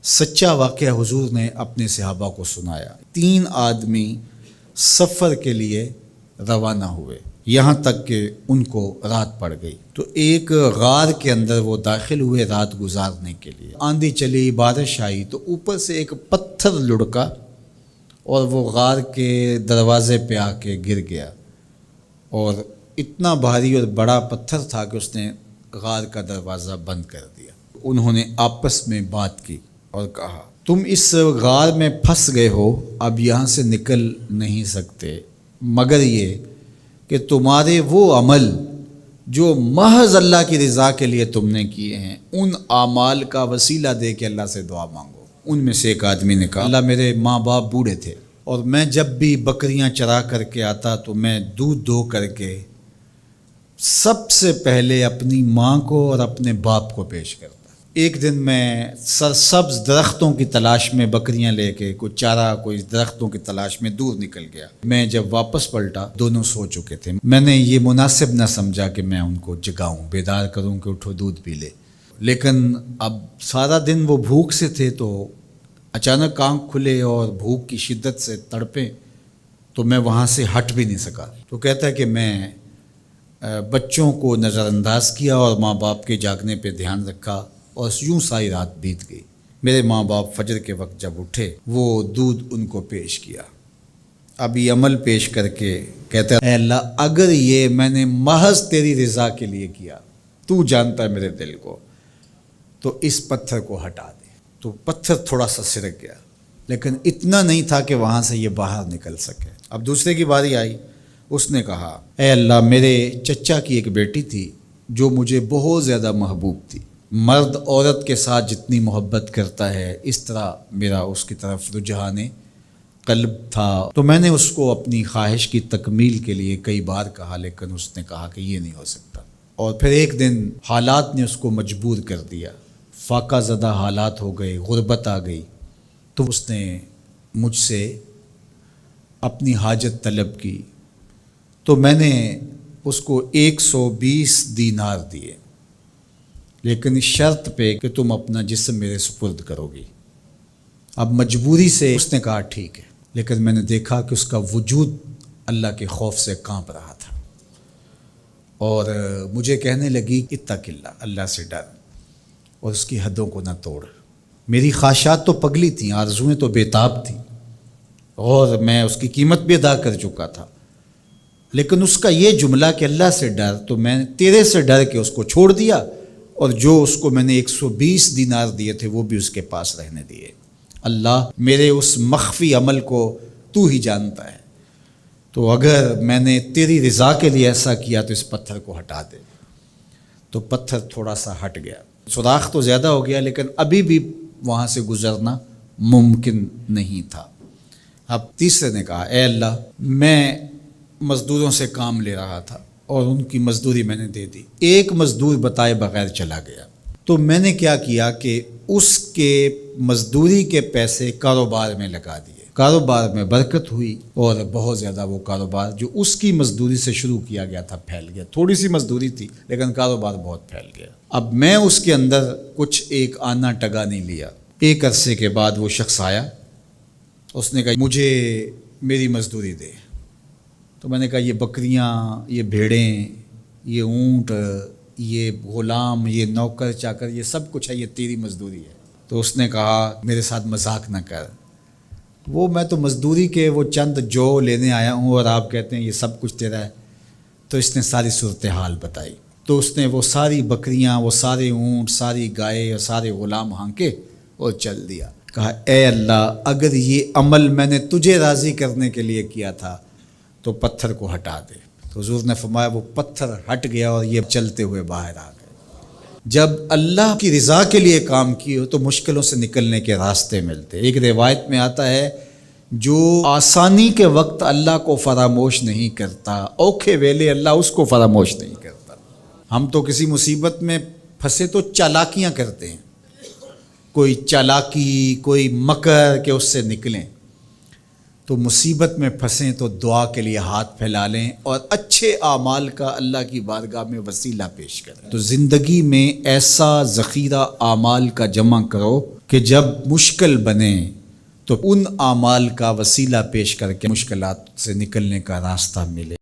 سچا واقعہ حضور نے اپنے صحابہ کو سنایا۔ 3 آدمی سفر کے لیے روانہ ہوئے، یہاں تک کہ ان کو رات پڑ گئی، تو ایک غار کے اندر وہ داخل ہوئے رات گزارنے کے لیے۔ آندھی چلی، بارش آئی، تو اوپر سے ایک پتھر لڑکا اور وہ غار کے دروازے پہ آ کے گر گیا، اور اتنا بھاری اور بڑا پتھر تھا کہ اس نے غار کا دروازہ بند کر دیا۔ انہوں نے آپس میں بات کی اور کہا، تم اس غار میں پھنس گئے ہو، اب یہاں سے نکل نہیں سکتے مگر یہ کہ تمہارے وہ عمل جو محض اللہ کی رضا کے لیے تم نے کیے ہیں، ان اعمال کا وسیلہ دے کے اللہ سے دعا مانگو۔ ان میں سے ایک آدمی نے کہا، اللہ میرے ماں باپ بوڑھے تھے، اور میں جب بھی بکریاں چرا کر کے آتا تو میں دودھ دو کر کے سب سے پہلے اپنی ماں کو اور اپنے باپ کو پیش کرتا۔ ایک دن میں سرسبز درختوں کی تلاش میں بکریاں لے کے کوئی چارہ، کوئی درختوں کی تلاش میں دور نکل گیا۔ میں جب واپس پلٹا، دونوں سو چکے تھے۔ میں نے یہ مناسب نہ سمجھا کہ میں ان کو جگاؤں، بیدار کروں کہ اٹھو دودھ پی لے، لیکن اب سارا دن وہ بھوک سے تھے، تو اچانک آنکھ کھلے اور بھوک کی شدت سے تڑپے، تو میں وہاں سے ہٹ بھی نہیں سکا۔ تو کہتا ہے کہ میں بچوں کو نظر انداز کیا اور ماں باپ کے جاگنے پہ دھیان رکھا، اور یوں ساری رات بیت گئی۔ میرے ماں باپ فجر کے وقت جب اٹھے، وہ دودھ ان کو پیش کیا۔ اب یہ عمل پیش کر کے کہتا ہے، اے اللہ، اگر یہ میں نے محض تیری رضا کے لیے کیا، تو جانتا ہے میرے دل کو، تو اس پتھر کو ہٹا دے۔ تو پتھر تھوڑا سا سرک گیا، لیکن اتنا نہیں تھا کہ وہاں سے یہ باہر نکل سکے۔ اب دوسرے کی باری آئی، اس نے کہا، اے اللہ، میرے چچا کی ایک بیٹی تھی جو مجھے بہت زیادہ محبوب تھی۔ مرد عورت کے ساتھ جتنی محبت کرتا ہے، اس طرح میرا اس کی طرف رجحان قلب تھا، تو میں نے اس کو اپنی خواہش کی تکمیل کے لیے کئی بار کہا، لیکن اس نے کہا کہ یہ نہیں ہو سکتا۔ اور پھر ایک دن حالات نے اس کو مجبور کر دیا، فاقہ زدہ حالات ہو گئے، غربت آ گئی، تو اس نے مجھ سے اپنی حاجت طلب کی، تو میں نے اس کو 120 دینار دیے، لیکن اس شرط پہ کہ تم اپنا جسم میرے سپرد کرو گی۔ اب مجبوری سے اس نے کہا ٹھیک ہے، لیکن میں نے دیکھا کہ اس کا وجود اللہ کے خوف سے کانپ رہا تھا، اور مجھے کہنے لگی، اتق اللہ، اللہ سے ڈر، اور اس کی حدوں کو نہ توڑ۔ میری خواہشات تو پگلی تھیں، آرزوئیں تو بے تاب تھیں، اور میں اس کی قیمت بھی ادا کر چکا تھا، لیکن اس کا یہ جملہ کہ اللہ سے ڈر، تو میں نے تیرے سے ڈر کے اس کو چھوڑ دیا، اور جو اس کو میں نے 120 دینار دیے تھے وہ بھی اس کے پاس رہنے دیے۔ اللہ، میرے اس مخفی عمل کو تو ہی جانتا ہے، تو اگر میں نے تیری رضا کے لیے ایسا کیا تو اس پتھر کو ہٹا دے۔ تو پتھر تھوڑا سا ہٹ گیا، سوراخ تو زیادہ ہو گیا، لیکن ابھی بھی وہاں سے گزرنا ممکن نہیں تھا۔ اب تیسرے نے کہا، اے اللہ، میں مزدوروں سے کام لے رہا تھا اور ان کی مزدوری میں نے دے دی، ایک مزدور بتائے بغیر چلا گیا، تو میں نے کیا کیا کہ اس کے مزدوری کے پیسے کاروبار میں لگا دیے۔ کاروبار میں برکت ہوئی، اور بہت زیادہ وہ کاروبار جو اس کی مزدوری سے شروع کیا گیا تھا پھیل گیا۔ تھوڑی سی مزدوری تھی، لیکن کاروبار بہت پھیل گیا۔ اب میں اس کے اندر کچھ ایک آنا ٹگا نہیں لیا۔ ایک عرصے کے بعد وہ شخص آیا، اس نے کہا، مجھے میری مزدوری دے۔ تو میں نے کہا، یہ بکریاں، یہ بھیڑیں، یہ اونٹ، یہ غلام، یہ نوکر چاکر، یہ سب کچھ ہے، یہ تیری مزدوری ہے۔ تو اس نے کہا، میرے ساتھ مذاق نہ کر، میں تو مزدوری کے وہ چند جو لینے آیا ہوں، اور آپ کہتے ہیں یہ سب کچھ تیرا ہے۔ تو اس نے ساری صورتحال بتائی، تو اس نے وہ ساری بکریاں، وہ سارے اونٹ، ساری گائے اور سارے غلام ہانکے اور چل دیا۔ کہا، اے اللہ، اگر یہ عمل میں نے تجھے راضی کرنے کے لیے کیا تھا تو پتھر کو ہٹا دے۔ تو حضور نے فرمایا، وہ پتھر ہٹ گیا اور یہ چلتے ہوئے باہر آ گئے۔ جب اللہ کی رضا کے لیے کام کیے تو مشکلوں سے نکلنے کے راستے ملتے۔ ایک روایت میں آتا ہے، جو آسانی کے وقت اللہ کو فراموش نہیں کرتا، اوکھے ویلے اللہ اس کو فراموش نہیں کرتا۔ ہم تو کسی مصیبت میں پھنسے تو چالاکیاں کرتے ہیں، کوئی چالاکی، کوئی مکر کہ اس سے نکلیں۔ تو مصیبت میں پھنسیں تو دعا کے لیے ہاتھ پھیلا لیں، اور اچھے اعمال کا اللہ کی بارگاہ میں وسیلہ پیش کریں۔ تو زندگی میں ایسا ذخیرہ اعمال کا جمع کرو کہ جب مشکل بنے تو ان اعمال کا وسیلہ پیش کر کے مشکلات سے نکلنے کا راستہ ملے۔